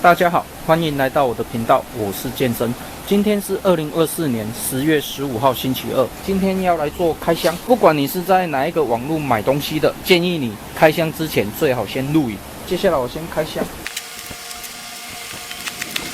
大家好，欢迎来到我的频道，我是健身。今天是2024年10月15号星期二，今天要来做开箱。不管你是在哪一个网络买东西的，建议你开箱之前最好先录影。接下来我先开箱。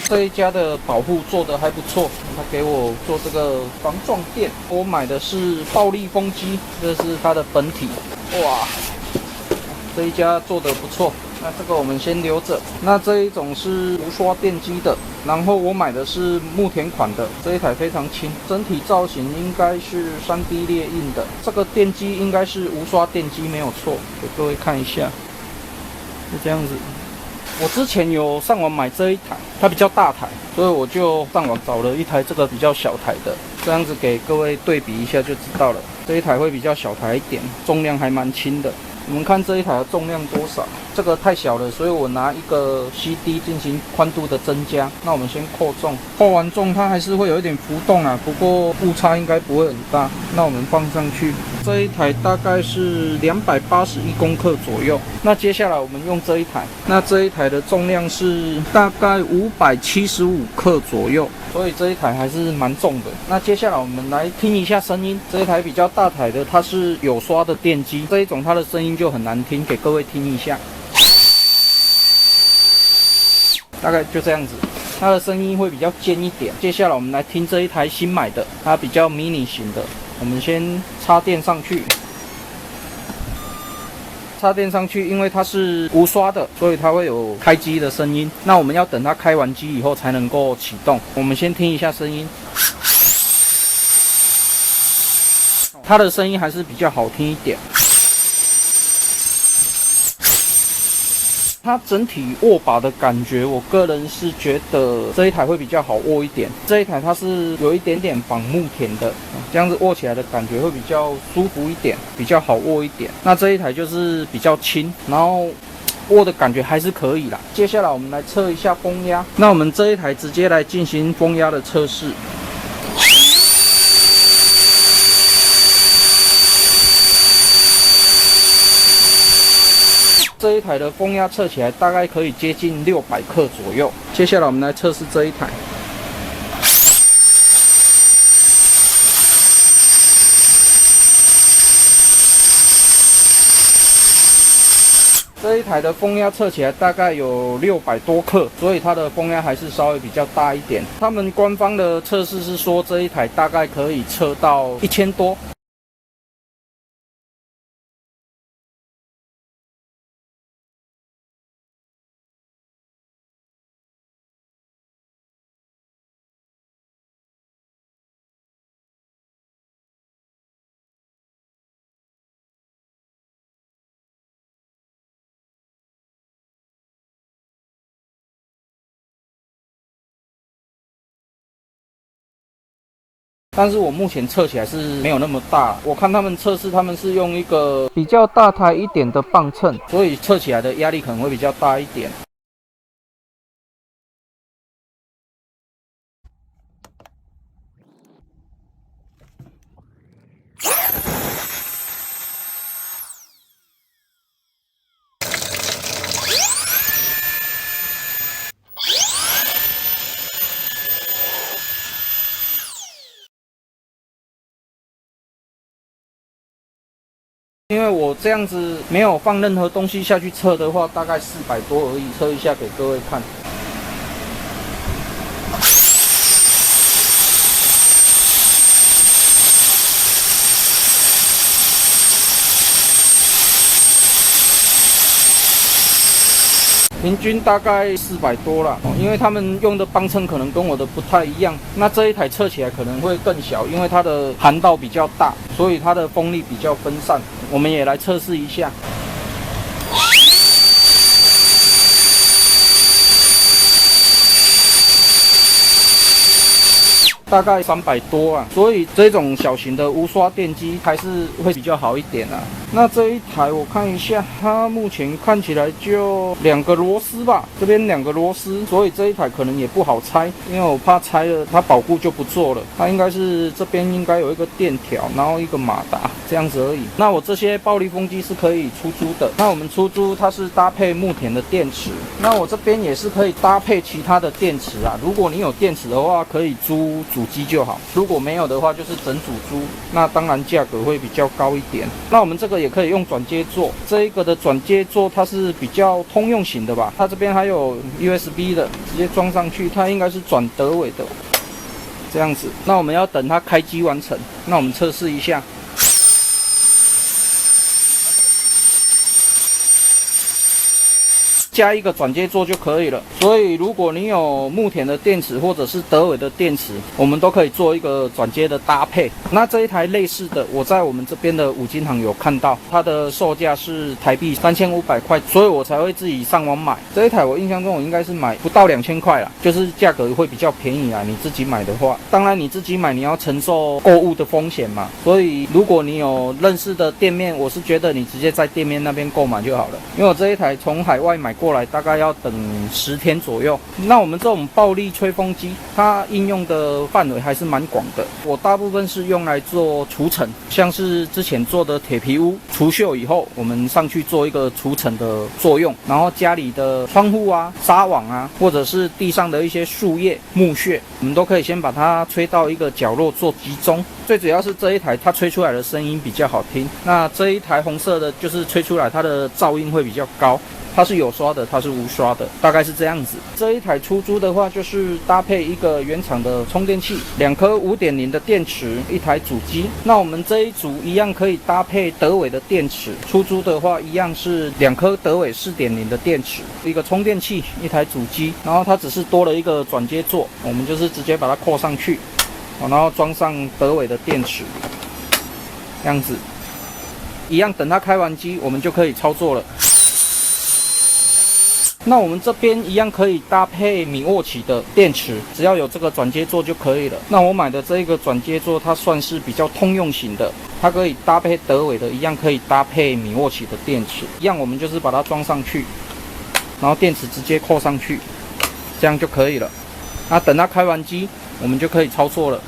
这一家的保护做得还不错，他给我做这个防撞垫。我买的是暴力风机，这是它的本体。哇，这一家做得不错。那这个我们先留着。那这一种是无刷电机的，然后我买的是木田款的，这一台非常轻，整体造型应该是3D 列印的。这个电机应该是无刷电机，没有错，给各位看一下，是这样子。我之前有上网买这一台，它比较大台，所以我就上网找了一台这个比较小台的，这样子给各位对比一下就知道了。这一台会比较小台一点，重量还蛮轻的。我们看这一台的重量多少？这个太小了，所以我拿一个 CD 进行宽度的增加。那我们先扣重，扣完重它还是会有一点浮动啊，不过误差应该不会很大。那我们放上去，这一台大概是281公克左右。那接下来我们用这一台，那这一台的重量是大概575克左右。所以这一台还是蛮重的。那接下来我们来听一下声音。这一台比较大台的，它是有刷的电机，这一种它的声音就很难听，给各位听一下。大概就这样子，它的声音会比较尖一点。接下来我们来听这一台新买的，它比较迷你型的。我们先插电上去。插电上去，因为它是无刷的，所以它会有开机的声音。那我们要等它开完机以后才能够启动。我们先听一下声音，它的声音还是比较好听一点。它整体握把的感觉，我个人是觉得这一台会比较好握一点。这一台它是有一点点仿木田的，这样子握起来的感觉会比较舒服一点，比较好握一点。那这一台就是比较轻，然后握的感觉还是可以啦。接下来我们来测一下风压。那我们这一台直接来进行风压的测试。这一台的风压测起来大概可以接近600克左右。接下来我们来测试这一台。这一台的风压测起来大概有600多克，所以它的风压还是稍微比较大一点。他们官方的测试是说这一台大概可以测到1000多。但是我目前测起来是没有那么大，我看他们测试，他们是用一个比较大台一点的磅秤，所以测起来的压力可能会比较大一点。因为我这样子没有放任何东西下去测的话，大概400多而已，测一下给各位看。平均大概400多啦，因为他们用的磅秤可能跟我的不太一样。那这一台测起来可能会更小，因为它的涵道比较大，所以它的风力比较分散。我们也来测试一下。大概300多啊，所以这种小型的无刷电机还是会比较好一点啊。那这一台我看一下，它目前看起来就2个螺丝吧，这边2个螺丝，所以这一台可能也不好拆，因为我怕拆了它保固就不做了。它应该是这边应该有一个电条，然后一个马达这样子而已。那我这些暴力风机是可以出租的，那我们出租它是搭配木田的电池，那我这边也是可以搭配其他的电池啊。如果你有电池的话，可以租主机就好；如果没有的话，就是整组租。那当然价格会比较高一点。那我们这个也可以用转接座，这一个的转接座它是比较通用型的吧？它这边还有 USB 的，直接装上去，它应该是转德尾的，这样子。那我们要等它开机完成，那我们测试一下。加一个转接座就可以了。所以如果你有木田的电池或者是德尾的电池，我们都可以做一个转接的搭配。那这一台类似的，我在我们这边的五金行有看到，它的售价是台币3500块，所以我才会自己上网买。这一台我印象中我应该是买不到2000块啦，就是价格会比较便宜啊。你自己买的话，当然你自己买你要承受购物的风险嘛。所以如果你有认识的店面，我是觉得你直接在店面那边购买就好了。因为我这一台从海外买过来大概要等10天左右。那我们这种暴力吹风机，它应用的范围还是蛮广的。我大部分是用来做除尘，像是之前做的铁皮屋除锈以后，我们上去做一个除尘的作用。然后家里的窗户啊、纱网啊，或者是地上的一些树叶、木屑，我们都可以先把它吹到一个角落做集中。最主要是这一台它吹出来的声音比较好听。那这一台红色的就是吹出来它的噪音会比较高。它是有刷的，它是无刷的，大概是这样子。这一台出租的话，就是搭配一个原厂的充电器，2颗5.0的电池，一台主机。那我们这一组一样可以搭配德尾的电池，出租的话一样是2颗德尾4.0的电池，一个充电器，一台主机，然后它只是多了一个转接座，我们就是直接把它扣上去，然后装上德尾的电池，这样子。一样等它开完机，我们就可以操作了。那我们这边一样可以搭配米沃奇的电池，只要有这个转接座就可以了。那我买的这一个转接座，它算是比较通用型的，它可以搭配德尾的，一样可以搭配米沃奇的电池，一样我们就是把它装上去，然后电池直接扣上去，这样就可以了。那等它开完机，我们就可以操作了。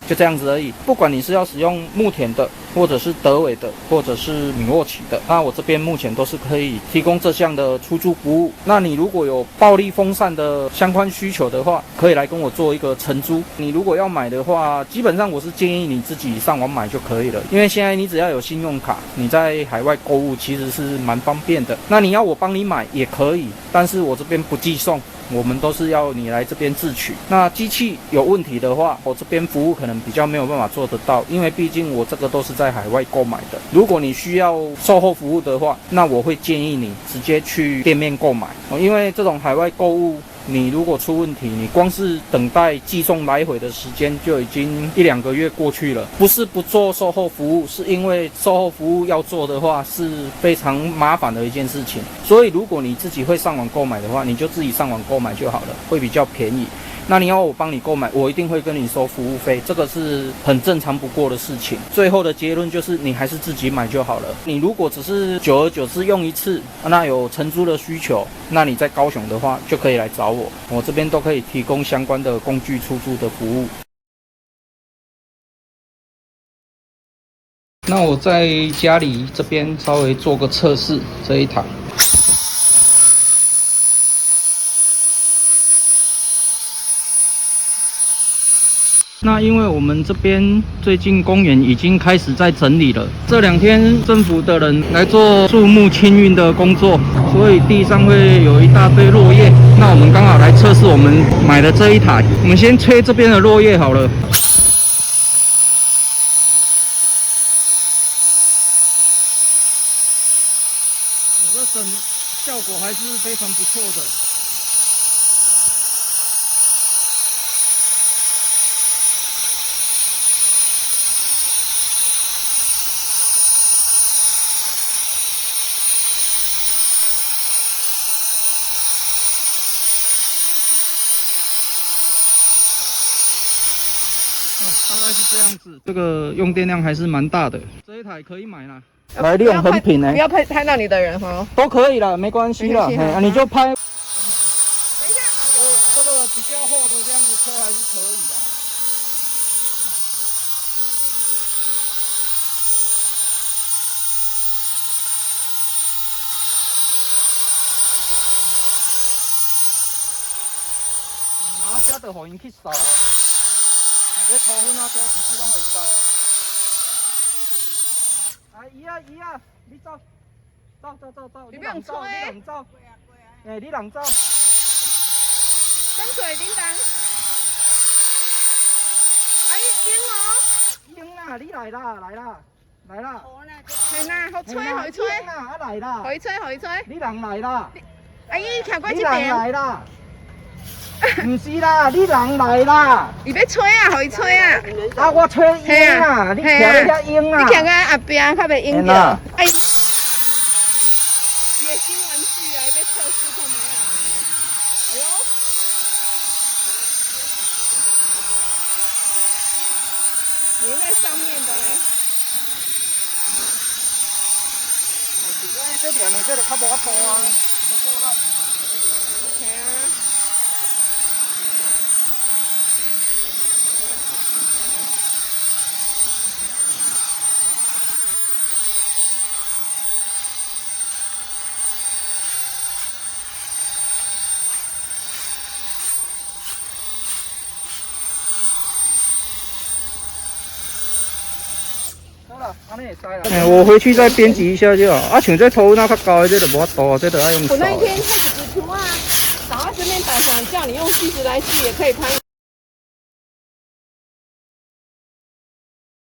就这样子而已。不管你是要使用木田的，或者是德尾的，或者是米沃奇的，那我这边目前都是可以提供这项的出租服务。那你如果有暴力风扇的相关需求的话，可以来跟我做一个承租。你如果要买的话，基本上我是建议你自己上网买就可以了，因为现在你只要有信用卡，你在海外购物其实是蛮方便的。那你要我帮你买也可以，但是我这边不寄送。我们都是要你来这边自取。那机器有问题的话，我这边服务可能比较没有办法做得到，因为毕竟我这个都是在海外购买的。如果你需要售后服务的话，那我会建议你直接去店面购买，因为这种海外购物，你如果出问题，你光是等待寄送来回的时间就已经1-2个月过去了。不是不做售后服务，是因为售后服务要做的话是非常麻烦的一件事情。所以如果你自己会上网购买的话，你就自己上网购买就好了，会比较便宜。那你要我帮你购买，我一定会跟你收服务费，这个是很正常不过的事情。最后的结论就是，你还是自己买就好了。你如果只是久而久之用一次，那有承租的需求，那你在高雄的话就可以来找我，我这边都可以提供相关的工具出租的服务。那我在家里这边稍微做个测试，这一台。那因为我们这边最近公园已经开始在整理了，这2天政府的人来做树木清运的工作，所以地上会有一大堆落叶。那我们刚好来测试我们买的这一台，我们先吹这边的落叶好了。我的整效果还是非常不错的。大概是这样子。这个用电量还是蛮大的，这一台可以买啦。来利用很品呢，不要拍到你的人哈，都可以啦，没关系啦。你就拍。等一下，这个比较厚的这样子吹还是可以的。然后加的互因去扫，这头粉啊，这其实拢会扫。姨啊，你走，你不用吹，你人走，你人走。跟水叮当，英啦，你来啦。係啦，好吹，來啦，吹，你人來啦，阿姨行過你這邊，人來啦，唔是啦，你人來啦，你要吹啊，可以吹啊，啊我吹英啊，你徛在遐英啊，你徛在後邊，較袂英着，哎，你的新玩具啊，要測試看嘛？哎呦，粘在上面的嘞。这两个这个较无法度啊。系啊。我回去再编辑一下就好。啊，像这头那较高的，这就无法度，这都要用扫。我那一天开始只图啊，打到这边打响，叫你用40来试也可以拍。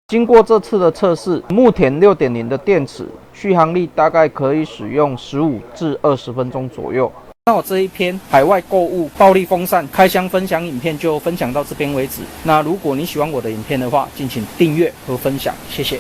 经过这次的测试，木田6.0的电池续航力大概可以使用15至20分钟左右。那我这一篇海外购物暴力风扇开箱分享影片就分享到这边为止。那如果你喜欢我的影片的话，敬请订阅和分享，谢谢。